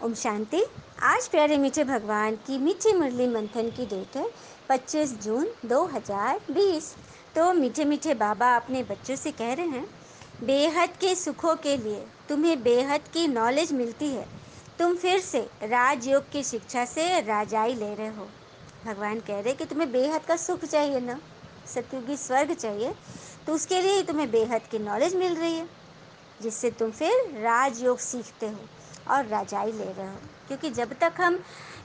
ओम शांति। आज प्यारे मीठे भगवान की मीठी मुरली मंथन की डेट है 25 जून 2020। तो मीठे मीठे बाबा अपने बच्चों से कह रहे हैं, बेहद के सुखों के लिए तुम्हें बेहद की नॉलेज मिलती है। तुम फिर से राजयोग की शिक्षा से राजाई ले रहे हो। भगवान कह रहे कि तुम्हें बेहद का सुख चाहिए ना, सतयुगी स्वर्ग चाहिए, तो उसके लिए ही तुम्हें बेहद की नॉलेज मिल रही है, जिससे तुम फिर राजयोग सीखते हो और राजाई ले रहे हो। क्योंकि जब तक हम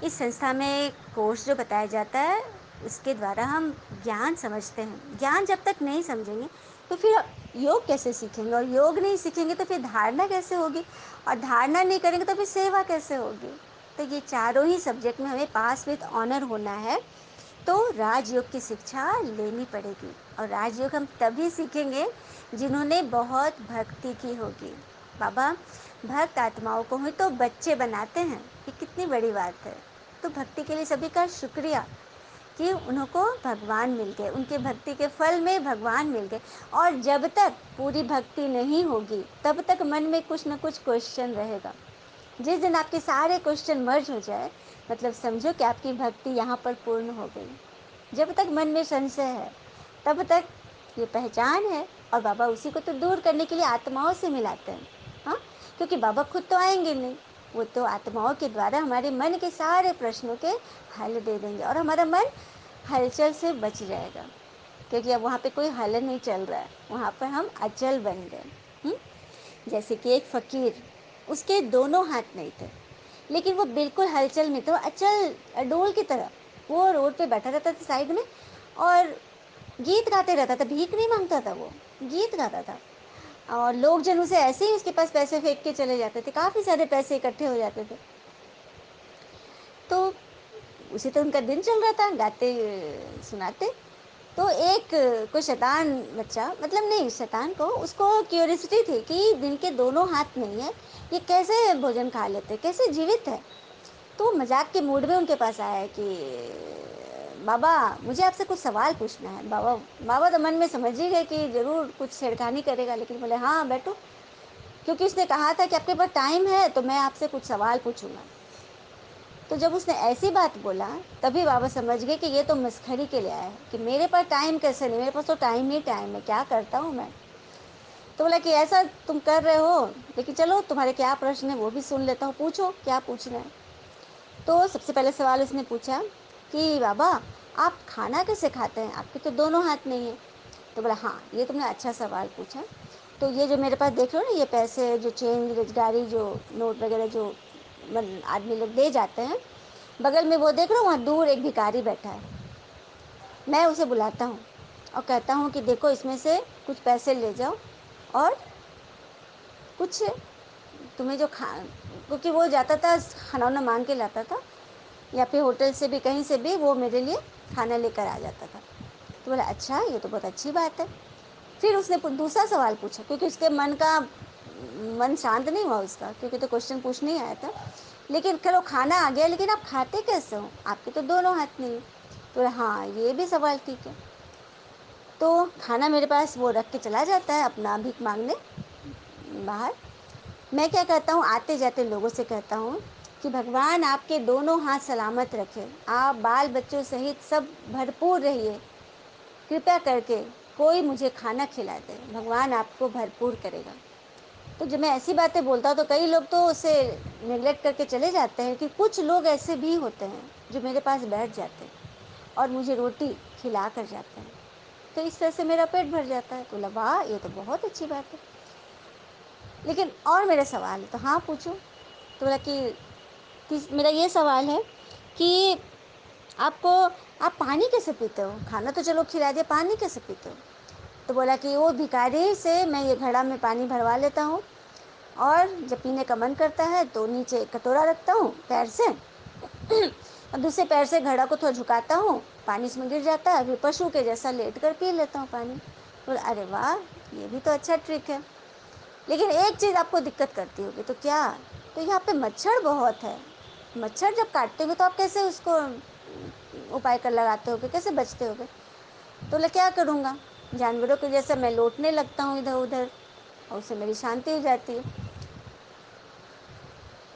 इस संस्था में कोर्स जो बताया जाता है उसके द्वारा हम ज्ञान समझते हैं, ज्ञान जब तक नहीं समझेंगे तो फिर योग कैसे सीखेंगे, और योग नहीं सीखेंगे तो फिर धारणा कैसे होगी, और धारणा नहीं करेंगे तो फिर सेवा कैसे होगी। तो ये चारों ही सब्जेक्ट में हमें पास विद ऑनर होना है, तो राजयोग की शिक्षा लेनी पड़ेगी। और राजयोग हम तभी सीखेंगे जिन्होंने बहुत भक्ति की होगी। बाबा भक्त आत्माओं को ही तो बच्चे बनाते हैं, ये कितनी बड़ी बात है। तो भक्ति के लिए सभी का शुक्रिया कि उनको भगवान मिल गए, उनके भक्ति के फल में भगवान मिल गए। और जब तक पूरी भक्ति नहीं होगी तब तक मन में कुछ न कुछ क्वेश्चन रहेगा। जिस दिन आपके सारे क्वेश्चन मर्ज हो जाए, मतलब समझो कि आपकी भक्ति यहाँ पर पूर्ण हो गई। जब तक मन में संशय है तब तक ये पहचान है, और बाबा उसी को तो दूर करने के लिए आत्माओं से मिलाते हैं। हाँ, क्योंकि बाबा खुद तो आएंगे नहीं, वो तो आत्माओं के द्वारा हमारे मन के सारे प्रश्नों के हल दे देंगे, और हमारा मन हलचल से बच जाएगा। क्योंकि अब वहाँ पे कोई हल नहीं चल रहा है, वहाँ पर हम अचल बन गए। जैसे कि एक फकीर, उसके दोनों हाथ नहीं थे, लेकिन वो बिल्कुल हलचल में, तो अचल डोल की तरह वो रोड पे बैठा रहता था साइड में, और गीत गाते रहता था। भीख नहीं मांगता था, वो गीत गाता था। और लोग जन उसे ऐसे ही उसके पास पैसे फेंक के चले जाते थे, काफ़ी सारे पैसे इकट्ठे हो जाते थे। तो उसी तो उनका दिन चल रहा था, गाते सुनाते। तो एक कोई शैतान बच्चा, मतलब नहीं शैतान को, उसको क्यूरियोसिटी थी कि जिनके दोनों हाथ नहीं है ये कैसे भोजन खा लेते, कैसे जीवित है। तो मजाक के मूड में उनके पास आया कि बाबा मुझे आपसे कुछ सवाल पूछना है। बाबा बाबा तो मन में समझ ही गए कि जरूर कुछ छेड़खानी करेगा, लेकिन बोले हाँ बैठो, क्योंकि उसने कहा था कि आपके पास टाइम है तो मैं आपसे कुछ सवाल पूछूंगा। तो जब उसने ऐसी बात बोला तभी बाबा समझ गए कि ये तो मस्खरी के लिए आया है, कि मेरे पास टाइम कैसे नहीं, मेरे पास तो टाइम ही टाइम है, क्या करता हूँ मैं। तो बोला कि ऐसा तुम कर रहे हो, लेकिन चलो तुम्हारे क्या प्रश्न है वो भी सुन लेता हूँ, पूछो क्या पूछना है। तो सबसे पहले सवाल उसने पूछा कि बाबा आप खाना कैसे खाते हैं, आपके तो दोनों हाथ नहीं है। तो बोला हाँ ये तुमने अच्छा सवाल पूछा। तो ये जो मेरे पास देख रहे हो ना, ये पैसे जो चेंज रोजगारी जो नोट वगैरह जो आदमी लोग दे जाते हैं, बगल में वो देख रहे हो वहाँ दूर एक भिखारी बैठा है। मैं उसे बुलाता हूँ और कहता हूँ कि देखो इसमें से कुछ पैसे ले जाओ, और कुछ तुम्हें जो खा, क्योंकि वो जाता था खाना वाना मांग के लाता था, या फिर होटल से भी कहीं से भी वो मेरे लिए खाना लेकर आ जाता था। तो बोला अच्छा ये तो बहुत अच्छी बात है। फिर उसने दूसरा सवाल पूछा, क्योंकि उसके मन शांत नहीं हुआ उसका, क्योंकि तो क्वेश्चन पूछने ही आया था। लेकिन चलो खाना आ गया, लेकिन आप खाते कैसे हो, आपके तो दोनों हाथ नहीं है। तो बोला हाँ ये भी सवाल ठीक है। तो खाना मेरे पास वो रख के चला जाता है अपना भीख मांगने बाहर। मैं क्या कहता हूँ, आते जाते लोगों से कहता हूँ कि भगवान आपके दोनों हाथ सलामत रखे, आप बाल बच्चों सहित सब भरपूर रहिए, कृपया करके कोई मुझे खाना खिला दे, भगवान आपको भरपूर करेगा। तो जब मैं ऐसी बातें बोलता हूँ तो कई लोग तो उसे नेगलेक्ट करके चले जाते हैं, कि कुछ लोग ऐसे भी होते हैं जो मेरे पास बैठ जाते हैं और मुझे रोटी खिला कर जाते हैं। तो इस तरह से मेरा पेट भर जाता है। तो लगा वाह ये तो बहुत अच्छी बात है, लेकिन और मेरे सवाल है। तो हाँ पूछो। तो बोला कि मेरा ये सवाल है कि आपको, आप पानी कैसे पीते हो, खाना तो चलो खिला दिया, पानी कैसे पीते हो। तो बोला कि वो भिखारी से मैं ये घड़ा में पानी भरवा लेता हूँ, और जब पीने का मन करता है तो नीचे कटोरा रखता हूँ पैर से और दूसरे पैर से घड़ा को थोड़ा झुकाता हूँ, पानी इसमें गिर जाता है, फिर पशु के जैसा लेट कर पी लेता हूँ पानी। बोला अरे वाह ये भी तो अच्छा ट्रिक है, लेकिन एक चीज़ आपको दिक्कत करती होगी। तो क्या। तो यहाँ पे मच्छर बहुत है, मच्छर जब काटते होगे तो आप कैसे उसको उपाय कर लगाते होगे, कैसे बचते होगे। तो बोले क्या करूँगा, जानवरों के जैसे मैं लौटने लगता हूँ इधर उधर, और उससे मेरी शांति हो जाती है।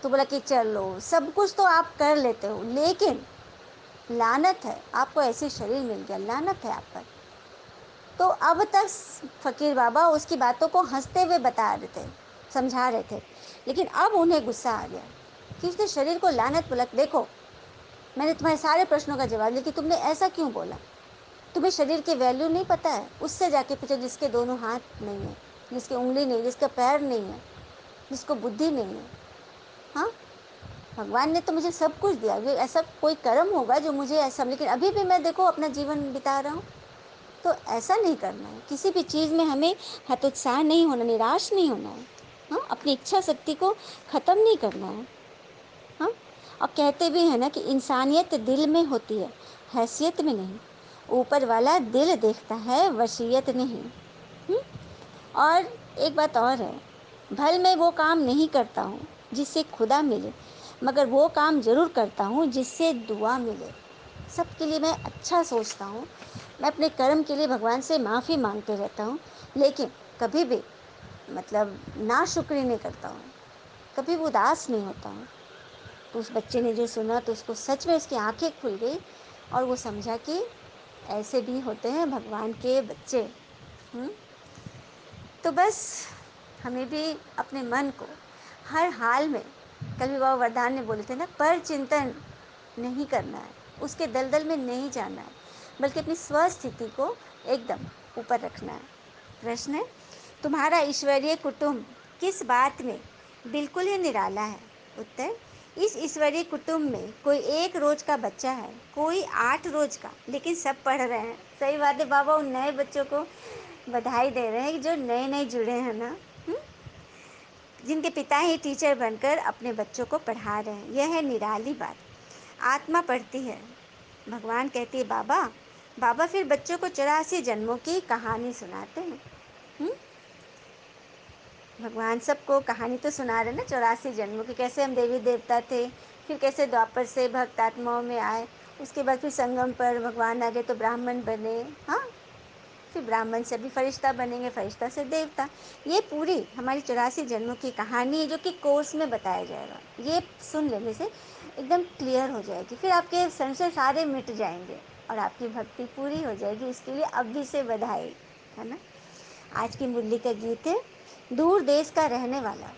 तो बोला कि चलो सब कुछ तो आप कर लेते हो, लेकिन लानत है, आपको ऐसे शरीर मिल गया, लानत है आप पर। तो अब तक फ़कीर बाबा उसकी बातों को हंसते हुए बता रहे थे, समझा रहे थे, लेकिन अब उन्हें गुस्सा आ गया कि उसने शरीर को लानत बोला। देखो, मैंने तुम्हारे सारे प्रश्नों का जवाब दिया कि तुमने ऐसा क्यों बोला। तुम्हें शरीर की वैल्यू नहीं पता है? उससे जाके पूछो जिसके दोनों हाथ नहीं है, जिसकी उंगली नहीं, जिसका पैर नहीं है, जिसको बुद्धि नहीं है। हाँ, भगवान ने तो मुझे सब कुछ दिया, ये ऐसा कोई कर्म होगा जो मुझे ऐसा, लेकिन अभी भी मैं देखो अपना जीवन बिता रहा हूँ। तो ऐसा नहीं करना है, किसी भी चीज़ में हमें हतोत्साह नहीं होना, निराश नहीं होना है। हाँ, अपनी इच्छा शक्ति को ख़त्म नहीं करना है। हाँ, और कहते भी हैं ना कि इंसानियत दिल में होती है, हैसियत में नहीं। ऊपर वाला दिल देखता है, वसीयत नहीं। हुँ? और एक बात और है, भल मैं वो काम नहीं करता हूँ जिससे खुदा मिले, मगर वो काम ज़रूर करता हूँ जिससे दुआ मिले। सबके लिए मैं अच्छा सोचता हूँ, मैं अपने कर्म के लिए भगवान से माफ़ी मांगते रहता हूँ, लेकिन कभी भी मतलब नाशुक्री नहीं करता हूँ, कभी भी उदास नहीं होता हूँ। तो उस बच्चे ने जो सुना तो उसको सच में उसकी आंखें खुल गई और वो समझा कि ऐसे भी होते हैं भगवान के बच्चे। हुँ? तो बस हमें भी अपने मन को हर हाल में, कल भी बाबा वरदान ने बोले थे ना, पर चिंतन नहीं करना है, उसके दलदल में नहीं जाना है, बल्कि अपनी स्वस्थिति को एकदम ऊपर रखना है। प्रश्न है, तुम्हारा ईश्वरीय कुटुंब किस बात में बिल्कुल ही निराला है? उत्तर, इस ईश्वरीय कुटुंब में कोई 1 रोज का बच्चा है, कोई 8 रोज का, लेकिन सब पढ़ रहे हैं। सही बात है, बाबा उन नए बच्चों को बधाई दे रहे हैं जो नए नए जुड़े हैं ना, जिनके पिता ही टीचर बनकर अपने बच्चों को पढ़ा रहे हैं। यह है निराली बात। आत्मा पढ़ती है, भगवान कहती है बाबा, बाबा फिर बच्चों को 84 जन्मों की कहानी सुनाते हैं। हुँ? भगवान सबको कहानी तो सुना रहे ना 84 जन्मों की, कैसे हम देवी देवता थे, फिर कैसे द्वापर से भक्त आत्माओं में आए, उसके बाद फिर संगम पर भगवान आ गए तो ब्राह्मण बने। हाँ, फिर ब्राह्मण से भी फरिश्ता बनेंगे, फरिश्ता से देवता। ये पूरी हमारी 84 जन्मों की कहानी है जो कि कोर्स में बताया जाएगा। ये सुन लेने से एकदम क्लियर हो जाएगी, फिर आपके संशय सारे मिट जाएंगे और आपकी भक्ति पूरी हो जाएगी। इसके लिए अभी से बधाई, है ना। आज की मुरली का गीत है, दूर देश का रहने वाला,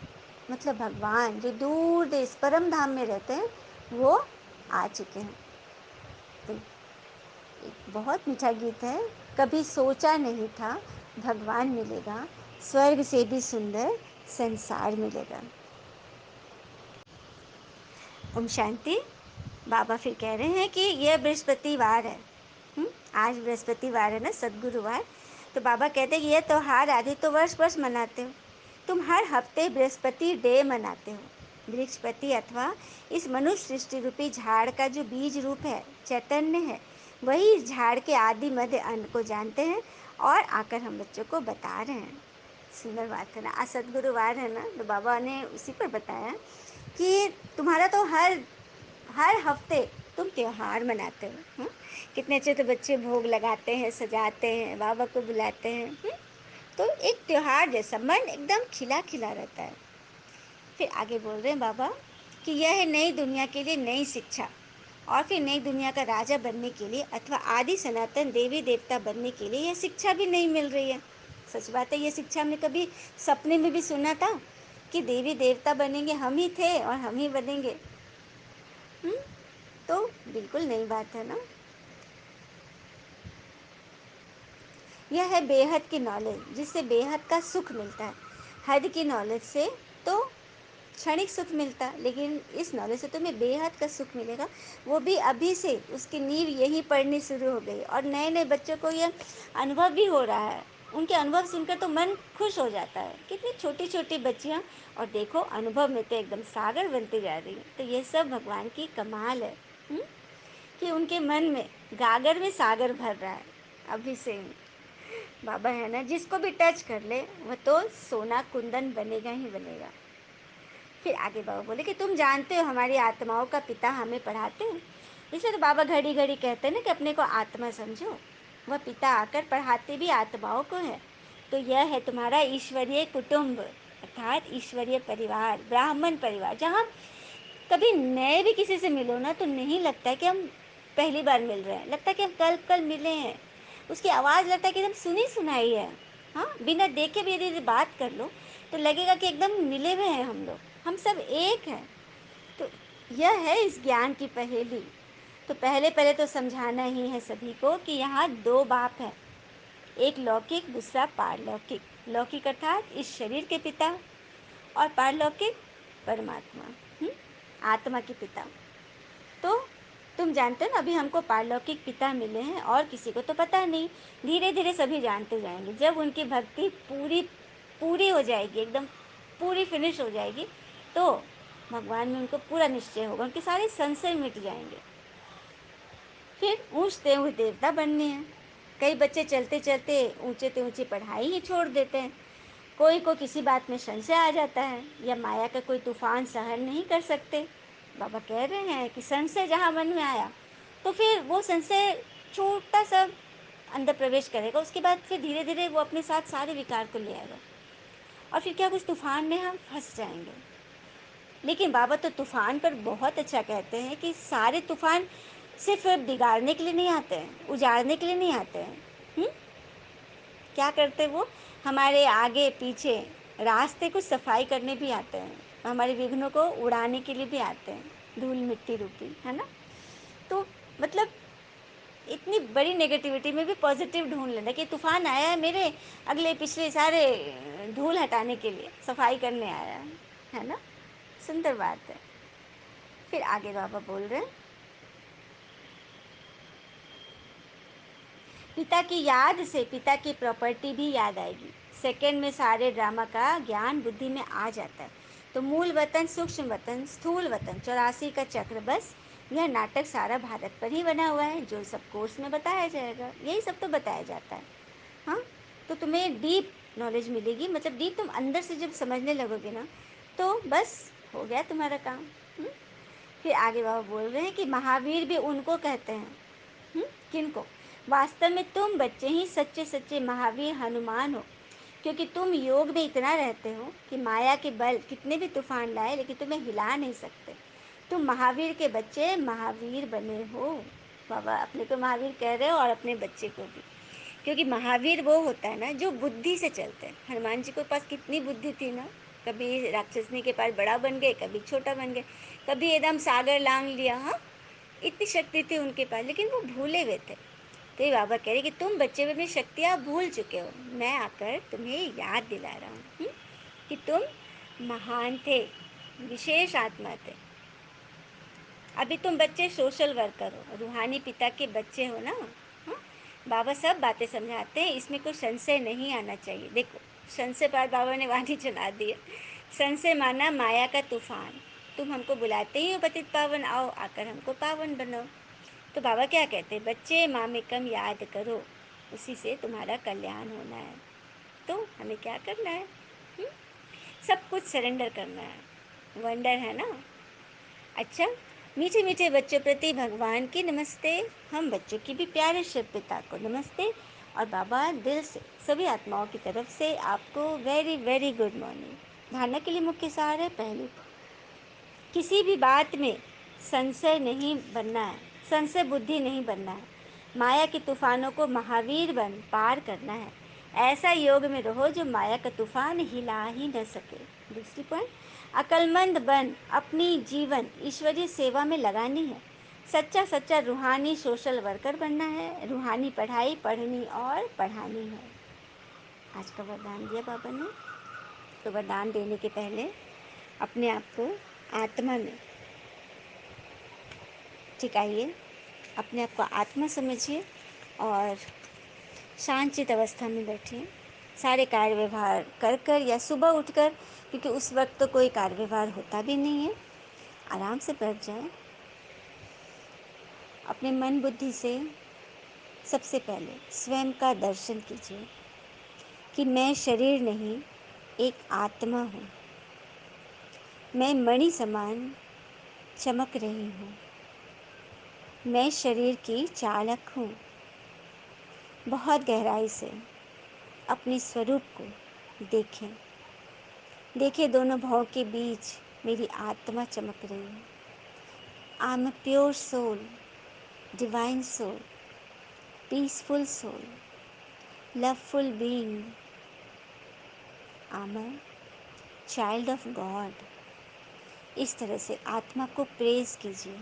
मतलब भगवान जो दूर देश परम धाम में रहते हैं वो आ चुके हैं। तो एक बहुत मीठा गीत है, कभी सोचा नहीं था भगवान मिलेगा, स्वर्ग से भी सुंदर संसार मिलेगा। ओम शांति। बाबा फिर कह रहे हैं कि यह बृहस्पतिवार है। आज बृहस्पतिवार है ना, सदगुरुवार। तो बाबा कहते हैं कि यह त्योहार आदि तो वर्ष वर्ष मनाते हो, तुम हर हफ्ते बृहस्पति डे मनाते हो। बृहस्पति अथवा इस मनुष्य सृष्टि रूपी झाड़ का जो बीज रूप है, चैतन्य है, वही इस झाड़ के आदि मध्य अंत को जानते हैं और आकर हम बच्चों को बता रहे हैं। सुंदर बात है ना, आज सदगुरुवार है ना, तो बाबा ने उसी पर बताया कि तुम्हारा तो हर हर हफ्ते तुम त्योहार मनाते हो। कितने अच्छे तो बच्चे भोग लगाते हैं, सजाते हैं, बाबा को बुलाते हैं। तो एक त्योहार जैसा मन एकदम खिला खिला रहता है। फिर आगे बोल रहे हैं बाबा कि यह है नई दुनिया के लिए नई शिक्षा, और फिर नई दुनिया का राजा बनने के लिए अथवा आदि सनातन देवी देवता बनने के लिए यह शिक्षा भी नहीं मिल रही है। सच बात है, ये शिक्षा हमने कभी सपने में भी सुना था कि देवी देवता बनेंगे, हम ही थे और हम ही बनेंगे। तो बिल्कुल नई बात है ना। यह है बेहद की नॉलेज जिससे बेहद का सुख मिलता है। हद की नॉलेज से तो क्षणिक सुख मिलता, लेकिन इस नॉलेज से तुम्हें बेहद का सुख मिलेगा। वो भी अभी से उसकी नींव यही पढ़नी शुरू हो गई और नए नए बच्चों को यह अनुभव भी हो रहा है। उनके अनुभव सुनकर तो मन खुश हो जाता है, कितनी छोटी छोटी बच्चियाँ, और देखो अनुभव में तो एकदम सागर बनती जा रही है। तो ये सब भगवान की कमाल है, कि उनके मन में गागर में सागर भर रहा है अभी से। बाबा है ना, जिसको भी टच कर ले वह तो सोना कुंदन बनेगा ही बनेगा। फिर आगे बाबा बोले कि तुम जानते हो हमारी आत्माओं का पिता हमें पढ़ाते हैं, इसलिए तो बाबा घड़ी घड़ी कहते हैं ना कि अपने को आत्मा समझो। वह पिता आकर पढ़ाते भी आत्माओं को है। तो यह है तुम्हारा ईश्वरीय कुटुंब। अर्थात ईश्वरीय परिवार, ब्राह्मण परिवार, जहाँ कभी नए भी किसी से मिलो ना तो नहीं लगता कि हम पहली बार मिल रहे हैं, लगता है कि हम कल कल मिले हैं। उसकी आवाज़ लगता है कि एकदम सुनी सुनाई है। हाँ, बिना देखे भी यदि बात कर लो तो लगेगा कि एकदम मिले हुए हैं हम लोग, हम सब एक हैं। तो यह है इस ज्ञान की पहेली। तो पहले पहले तो समझाना ही है सभी को कि यहाँ दो बाप हैं, एक लौकिक दूसरा पारलौकिक। लौकिक अर्थात इस शरीर के पिता और पारलौकिक परमात्मा, आत्मा के पिता। तो तुम जानते हो ना, अभी हमको पारलौकिक पिता मिले हैं और किसी को तो पता नहीं। धीरे धीरे सभी जानते जाएंगे, जब उनकी भक्ति पूरी पूरी हो जाएगी, एकदम पूरी फिनिश हो जाएगी, तो भगवान में उनको पूरा निश्चय होगा, उनके सारे संशय मिट जाएंगे। फिर ऊँचते हुए देवता बनने हैं। कई बच्चे चलते चलते ऊँचे से ऊँची पढ़ाई ही छोड़ देते हैं। कोई को किसी बात में संशय आ जाता है, या माया का कोई तूफान सहन नहीं कर सकते। बाबा कह रहे हैं कि संशय जहाँ मन में आया तो फिर वो संशय छोटा सा अंदर प्रवेश करेगा, उसके बाद फिर धीरे धीरे वो अपने साथ सारे विकार को ले आएगा और फिर क्या कुछ तूफान में हम फंस जाएंगे। लेकिन बाबा तो तूफान पर बहुत अच्छा कहते हैं कि सारे तूफान सिर्फ बिगाड़ने के लिए नहीं आते हैं, उजाड़ने के लिए नहीं आते हैं। क्या करते वो, हमारे आगे पीछे रास्ते को सफाई करने भी आते हैं, हमारे विघ्नों को उड़ाने के लिए भी आते हैं, धूल मिट्टी रूपी, है ना। तो मतलब इतनी बड़ी नेगेटिविटी में भी पॉजिटिव ढूंढ लेना कि तूफान आया है मेरे अगले पिछले सारे धूल हटाने के लिए, सफाई करने आया है ना। सुंदर बात है। फिर आगे बाबा बोल रहे हैं, पिता की याद से पिता की प्रॉपर्टी भी याद आएगी। सेकंड में सारे ड्रामा का ज्ञान बुद्धि में आ जाता है। तो मूल वतन, सूक्ष्म वतन, स्थूल वतन, 84 का चक्र, बस यह नाटक सारा भारत पर ही बना हुआ है, जो सब कोर्स में बताया जाएगा, यही सब तो बताया जाता है। हाँ, तो तुम्हें डीप नॉलेज मिलेगी, मतलब डीप तुम अंदर से जब समझने लगोगे ना तो बस हो गया तुम्हारा काम। फिर आगे बाबा बोल रहे हैं कि महावीर भी उनको कहते हैं, किनको, वास्तव में तुम बच्चे ही सच्चे सच्चे महावीर हनुमान हो, क्योंकि तुम योग में इतना रहते हो कि माया के बल कितने भी तूफान लाए लेकिन तुम्हें हिला नहीं सकते। तुम महावीर के बच्चे महावीर बने हो। बाबा अपने को महावीर कह रहे हो और अपने बच्चे को भी, क्योंकि महावीर वो होता है ना जो बुद्धि से चलते हैं। हनुमान जी के पास कितनी बुद्धि थी ना, कभी राक्षसनी के पास बड़ा बन गए, कभी छोटा बन गए, कभी एकदम सागर लांग लिया। हाँ, इतनी शक्ति थी उनके पास, लेकिन वो भूले हुए थे। तो ये बाबा कह रहे कि तुम बच्चे में अपनी शक्तियाँ भूल चुके हो, मैं आकर तुम्हें याद दिला रहा हूँ कि तुम महान थे, विशेष आत्मा थे। अभी तुम बच्चे सोशल वर्कर हो, रूहानी पिता के बच्चे हो ना। हाँ, बाबा सब बातें समझाते हैं, इसमें कोई संशय नहीं आना चाहिए। देखो, संशय पर बाबा ने वाणी चला दी है। संशय माना माया का तूफान, तुम हमको बुलाते ही हो पतित पावन, आओ आकर हमको पावन बनाओ। तो बाबा क्या कहते हैं, बच्चे मामेकम याद करो, उसी से तुम्हारा कल्याण होना है। तो हमें क्या करना है, हुँ? सब कुछ सरेंडर करना है। वंडर है ना। अच्छा, मीठे मीठे बच्चों प्रति भगवान की नमस्ते। हम बच्चों की भी प्यारे शिव पिता को नमस्ते। और बाबा दिल से सभी आत्माओं की तरफ से आपको वेरी वेरी गुड मॉर्निंग। धारणा के लिए मुख्य सार है, पहली, किसी भी बात में संशय नहीं बनना है, संशय बुद्धि नहीं बनना है। माया के तूफानों को महावीर बन पार करना है। ऐसा योग में रहो जो माया का तूफान हिला ही न सके। दूसरी पॉइंट, अक्लमंद बन अपनी जीवन ईश्वरीय सेवा में लगानी है। सच्चा सच्चा रूहानी सोशल वर्कर बनना है। रूहानी पढ़ाई पढ़नी और पढ़ानी है। आज का वरदान दिया बाबा ने। तो वरदान देने के पहले अपने आप को आत्मा में टिकाइए, अपने आप को आत्मा समझिए और शांतचित्त अवस्था में बैठिए। सारे कार्य व्यवहार कर कर या सुबह उठकर, क्योंकि उस वक्त तो कोई कार्य व्यवहार होता भी नहीं है, आराम से बैठ जाएं। अपने मन बुद्धि से सबसे पहले स्वयं का दर्शन कीजिए कि मैं शरीर नहीं, एक आत्मा हूँ। मैं मणि समान चमक रही हूँ। मैं शरीर की चालक हूँ। बहुत गहराई से अपने स्वरूप को देखें। देखिए दोनों भाव के बीच मेरी आत्मा चमक रही है। I am a pure soul, divine soul, peaceful soul, loveful being. I am a child of God. इस तरह से आत्मा को प्रेज़ कीजिए।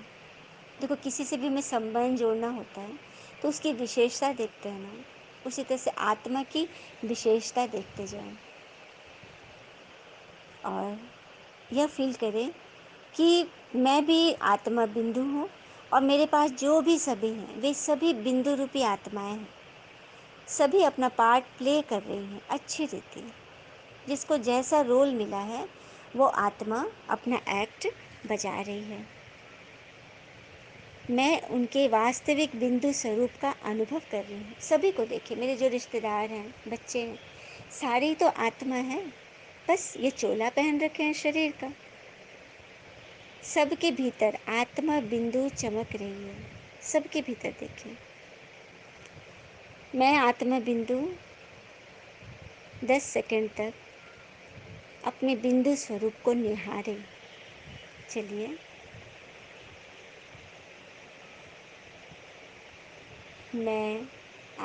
देखो किसी से भी हमें संबंध जोड़ना होता है तो उसकी विशेषता देखते हैं ना, उसी तरह से आत्मा की विशेषता देखते जाएं और यह फील करें कि मैं भी आत्मा बिंदु हूँ और मेरे पास जो भी सभी हैं वे सभी बिंदु रूपी आत्माएं हैं। सभी अपना पार्ट प्ले कर रही हैं अच्छी रीति। जिसको जैसा रोल मिला है वो आत्मा अपना एक्ट बजा रही है। मैं उनके वास्तविक बिंदु स्वरूप का अनुभव कर रही हूँ। सभी को देखिए, मेरे जो रिश्तेदार हैं, बच्चे हैं, सारी तो आत्मा है, बस ये चोला पहन रखे हैं शरीर का। सबके भीतर आत्मा बिंदु चमक रही है। सबके भीतर देखिए। मैं आत्मा बिंदु 10 सेकंड तक अपने बिंदु स्वरूप को निहारे। चलिए, मैं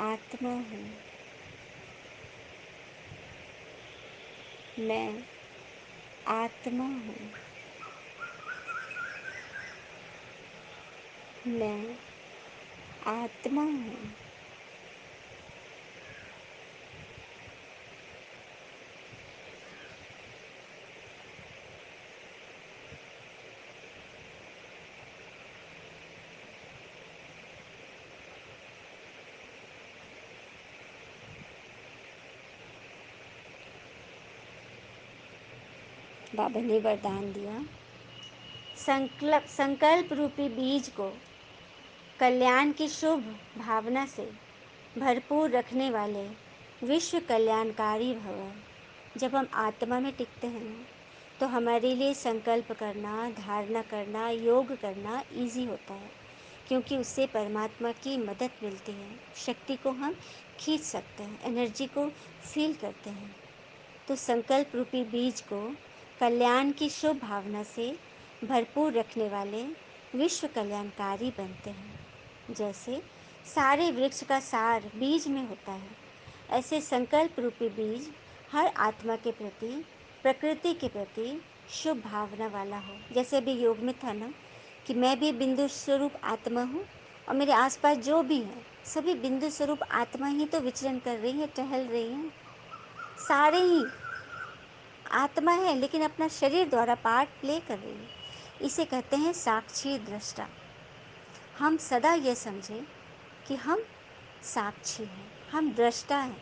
आत्मा हूँ। मैं आत्मा हूँ। मैं आत्मा हूँ। बाबा ने वरदान दिया, संकल्प रूपी बीज को कल्याण की शुभ भावना से भरपूर रखने वाले विश्व कल्याणकारी भव। जब हम आत्मा में टिकते हैं तो हमारे लिए संकल्प करना, धारणा करना, योग करना इजी होता है, क्योंकि उससे परमात्मा की मदद मिलती है। शक्ति को हम खींच सकते हैं, एनर्जी को फील करते हैं। तो संकल्प रूपी बीज को कल्याण की शुभ भावना से भरपूर रखने वाले विश्व कल्याणकारी बनते हैं। जैसे सारे वृक्ष का सार बीज में होता है, ऐसे संकल्प रूपी बीज हर आत्मा के प्रति, प्रकृति के प्रति शुभ भावना वाला हो। जैसे अभी योग में था ना कि मैं भी बिंदु स्वरूप आत्मा हूँ और मेरे आसपास जो भी हैं सभी बिंदु स्वरूप आत्मा ही तो विचरण कर रही हैं, टहल रही हैं। सारे ही आत्मा है लेकिन अपना शरीर द्वारा पार्ट प्ले कर रही है। इसे कहते हैं साक्षी दृष्टा। हम सदा ये समझें कि हम साक्षी हैं, हम दृष्टा हैं।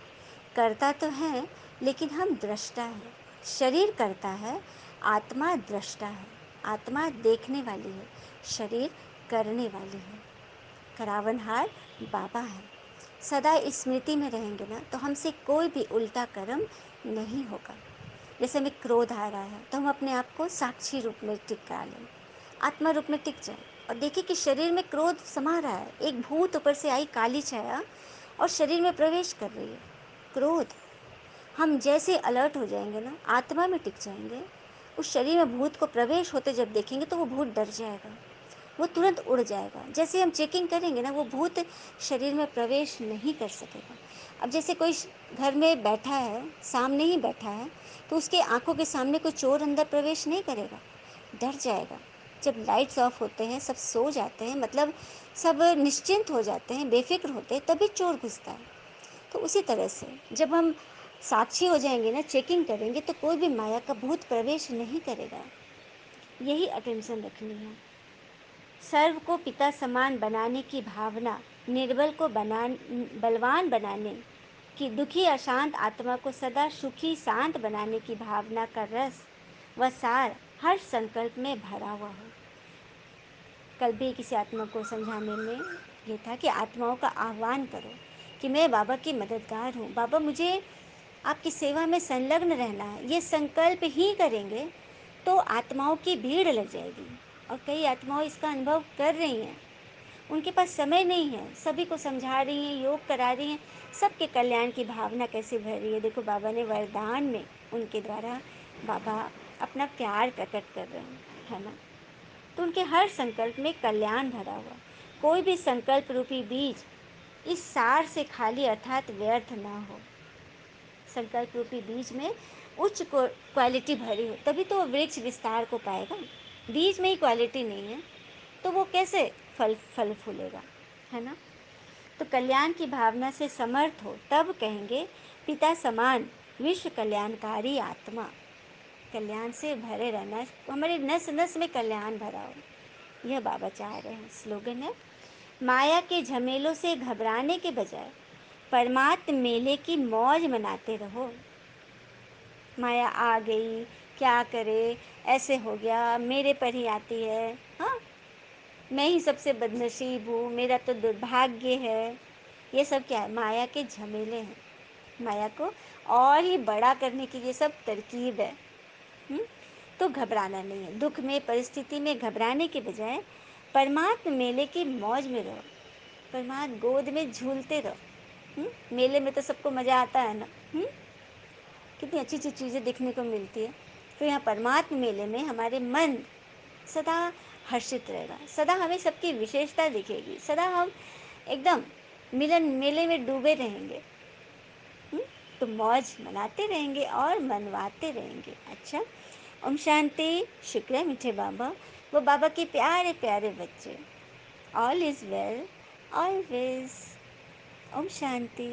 करता तो है लेकिन हम दृष्टा हैं। शरीर करता है, आत्मा दृष्टा है। आत्मा देखने वाली है, शरीर करने वाली है। करावनहार बाबा है। सदा स्मृति में रहेंगे ना तो हमसे कोई भी उल्टा कर्म नहीं होगा। जैसे हमें क्रोध आ रहा है तो हम अपने आप को साक्षी रूप में टिका लें, आत्मा रूप में टिक जाए और देखिए कि शरीर में क्रोध समा रहा है। एक भूत ऊपर से आई काली छाया और शरीर में प्रवेश कर रही है, क्रोध। हम जैसे अलर्ट हो जाएंगे ना, आत्मा में टिक जाएंगे, उस शरीर में भूत को प्रवेश होते जब देखेंगे तो वो भूत डर जाएगा, वो तुरंत उड़ जाएगा। जैसे हम चेकिंग करेंगे ना, वो भूत शरीर में प्रवेश नहीं कर सकेगा। अब जैसे कोई घर में बैठा है, सामने ही बैठा है, तो उसके आंखों के सामने कोई चोर अंदर प्रवेश नहीं करेगा, डर जाएगा। जब लाइट्स ऑफ होते हैं, सब सो जाते हैं, मतलब सब निश्चिंत हो जाते हैं, बेफिक्र होते हैं, तभी चोर घुसता है। तो उसी तरह से जब हम साक्षी हो जाएंगे ना, चेकिंग करेंगे, तो कोई भी माया का भूत प्रवेश नहीं करेगा। यही अटेंशन रखनी है। सर्व को पिता समान बनाने की भावना, निर्बल को बलवान बनाने की, दुखी अशांत आत्मा को सदा सुखी शांत बनाने की भावना का रस व सार हर संकल्प में भरा हुआ हो। कल भी किसी आत्मा को समझाने में ये था कि आत्माओं का आह्वान करो कि मैं बाबा की मददगार हूँ, बाबा मुझे आपकी सेवा में संलग्न रहना है। ये संकल्प ही करेंगे तो आत्माओं की भीड़ लग जाएगी और कई आत्माओं इसका अनुभव कर रही हैं। उनके पास समय नहीं है, सभी को समझा रही हैं, योग करा रही हैं, सबके कल्याण की भावना कैसे भर रही है। देखो बाबा ने वरदान में उनके द्वारा बाबा अपना प्यार प्रकट कर रहे हैं, है ना? तो उनके हर संकल्प में कल्याण भरा हुआ। कोई भी संकल्प रूपी बीज इस सार से खाली अर्थात व्यर्थ ना हो। संकल्प रूपी बीज में उच्च क्वालिटी भरी हो, तभी तो वो वृक्ष विस्तार को पाएगा। बीज में ही क्वालिटी नहीं है तो वो कैसे फल फल फूलेगा, है ना? तो कल्याण की भावना से समर्थ हो तब कहेंगे पिता समान विश्व कल्याणकारी आत्मा। कल्याण से भरे रहना, हमारे नस नस में कल्याण भरा हो, यह बाबा चाह रहे हैं। स्लोगन है, माया के झमेलों से घबराने के बजाय परमात्म मेले की मौज मनाते रहो। माया आ गई, क्या करे, ऐसे हो गया, मेरे पर ही आती है, हाँ, मैं ही सबसे बदनसीब हूँ, मेरा तो दुर्भाग्य है। ये सब क्या है? माया के झमेले हैं। माया को और ही बड़ा करने की ये सब तरकीब है। हुँ? तो घबराना नहीं है। दुख में, परिस्थिति में घबराने के बजाय परमात्म मेले की मौज में रहो। परमात्म गोद में झूलते रहो। हुँ? मेले में तो सबको मज़ा आता है ना। हुँ? कितनी अच्छी अच्छी चीज़ें देखने को मिलती है। तो यहाँ परमात्म मेले में हमारे मन सदा हर्षित रहेगा, सदा हमें सबकी विशेषता दिखेगी, सदा हम एकदम मिलन मेले में डूबे रहेंगे। हुँ? तो मौज मनाते रहेंगे और मनवाते रहेंगे। अच्छा, ओम शांति। शुक्र है मीठे बाबा, वो बाबा के प्यारे प्यारे बच्चे। All is well always. Om Shanti.